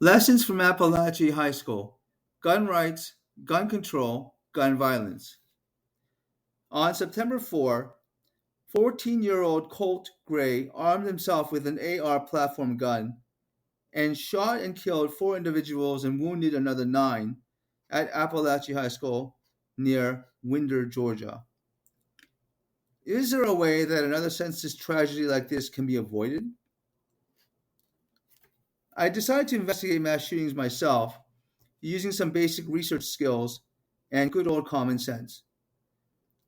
Lessons from Apalachee High School: Gun rights, gun control, gun violence. On September 4, 14-year-old Colt Gray armed himself with an AR platform gun and shot and killed four individuals and wounded another nine at Apalachee High School near Winder, Georgia. Is there a way that another senseless tragedy like this can be avoided? I decided to investigate mass shootings myself using some basic research skills and good old common sense.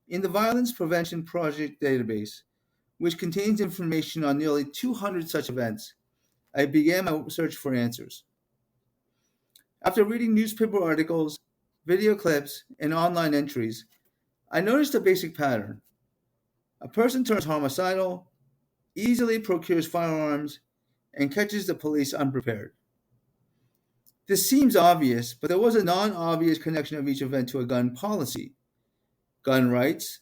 In the Violence Prevention Project database, which contains information on nearly 200 such events, I began my search for answers. After reading newspaper articles, video clips, and online entries, I noticed a basic pattern. A person turns homicidal, easily procures firearms, and catches the police unprepared. This seems obvious, but there was a non obvious connection of each event to a gun policy. Gun rights,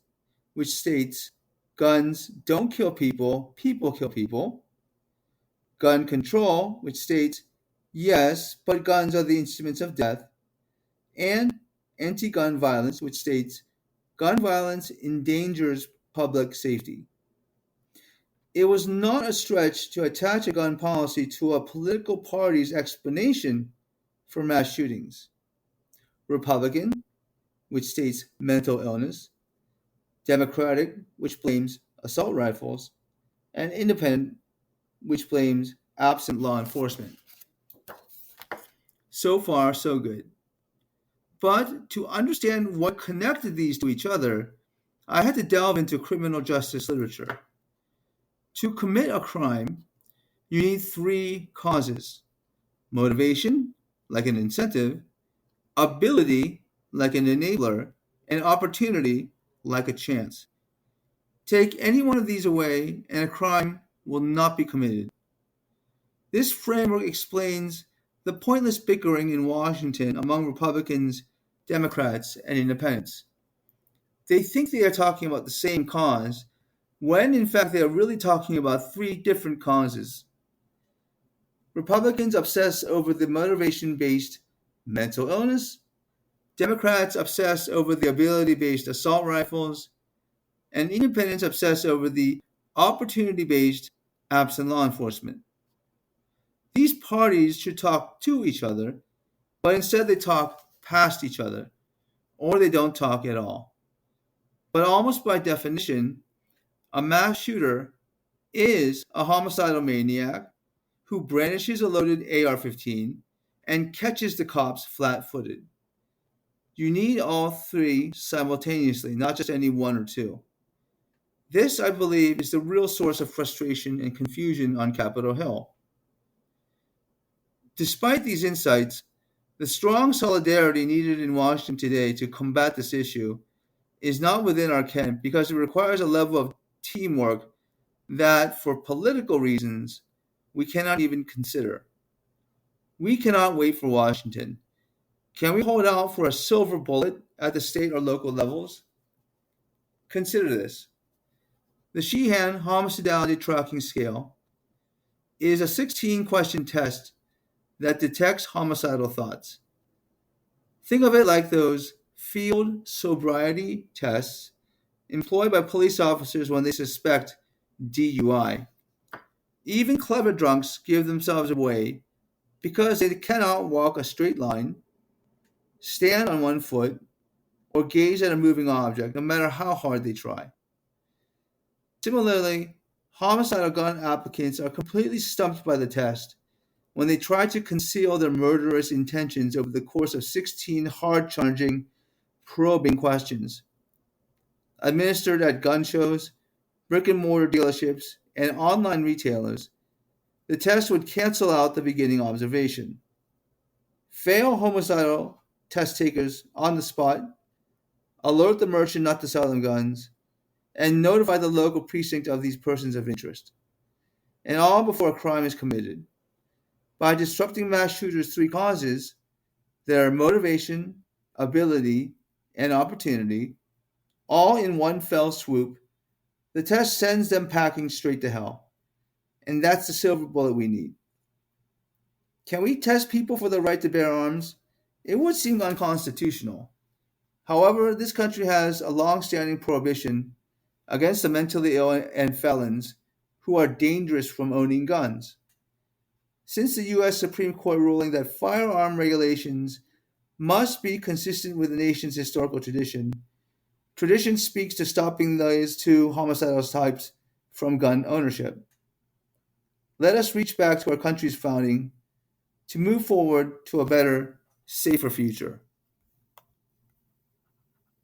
which states guns don't kill people, people kill people. Gun control, which states yes, but guns are the instruments of death. And anti gun violence, which states gun violence endangers public safety. It was not a stretch to attach a gun policy to a political party's explanation for mass shootings. Republican, which states mental illness, Democratic, which blames assault rifles, and Independent, which blames absent law enforcement. So far, so good. But to understand what connected these to each other, I had to delve into criminal justice literature. To commit a crime, you need three causes: motivation, like an incentive, ability, like an enabler, and opportunity, like a chance. Take any one of these away, and a crime will not be committed. This framework explains the pointless bickering in Washington among Republicans, Democrats, and independents. They think they are talking about the same cause, when in fact they are really talking about three different causes. Republicans obsess over the motivation based mental illness, Democrats obsess over the ability based assault rifles, and independents obsess over the opportunity based absent law enforcement. These parties should talk to each other, but instead they talk past each other, or they don't talk at all. But almost by definition, a mass shooter is a homicidal maniac who brandishes a loaded AR 15 and catches the cops flat footed. You need all three simultaneously, not just any one or two. This, I believe, is the real source of frustration and confusion on Capitol Hill. Despite these insights, the strong solidarity needed in Washington today to combat this issue is not within our ken because it requires a level of teamwork that, for political reasons, we cannot even consider. We cannot wait for Washington. Can we hold out for a silver bullet at the state or local levels? Consider this. The Sheehan Homicidality Tracking Scale is a 16-question test that detects homicidal thoughts. Think of it like those field sobriety tests employed by police officers when they suspect DUI. Even clever drunks give themselves away because they cannot walk a straight line, stand on one foot, or gaze at a moving object, no matter how hard they try. Similarly, homicidal gun applicants are completely stumped by the test when they try to conceal their murderous intentions over the course of 16 hard charging, probing questions. Administered at gun shows, brick and mortar dealerships, and online retailers, the test would cancel out the beginning observation. Fail homicidal test takers on the spot, alert the merchant not to sell them guns, and notify the local precinct of these persons of interest. And all before a crime is committed. By disrupting mass shooters' three causes, their motivation, ability, and opportunity, all in one fell swoop, the test sends them packing straight to hell. And that's the silver bullet we need. Can we test people for the right to bear arms? It would seem unconstitutional. However, this country has a long standing prohibition against the mentally ill and felons who are dangerous from owning guns. Since the U.S. Supreme Court ruling that firearm regulations must be consistent with the nation's historical tradition speaks to stopping those two homicidal types from gun ownership. Let us reach back to our country's founding to move forward to a better, safer future.